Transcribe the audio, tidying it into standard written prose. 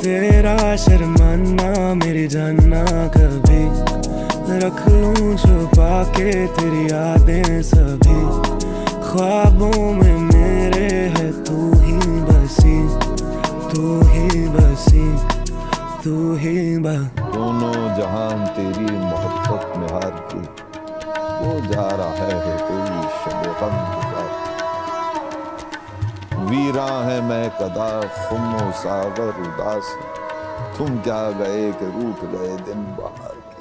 तेरा शर्माना मेरी जानना कभी रख लूं छुपा के तेरी यादें सभी। ख्वाबों में मेरे है तू ही बसी, तू ही बसी, तू ही दोनों जहान तेरी मोहब्बत में हार के वो जा रहा है कोई शबे गम गुजार। वीरा है मैं कदा खुम सागर उदास, तुम क्या गए कि रूठ गए दिन बाहर के।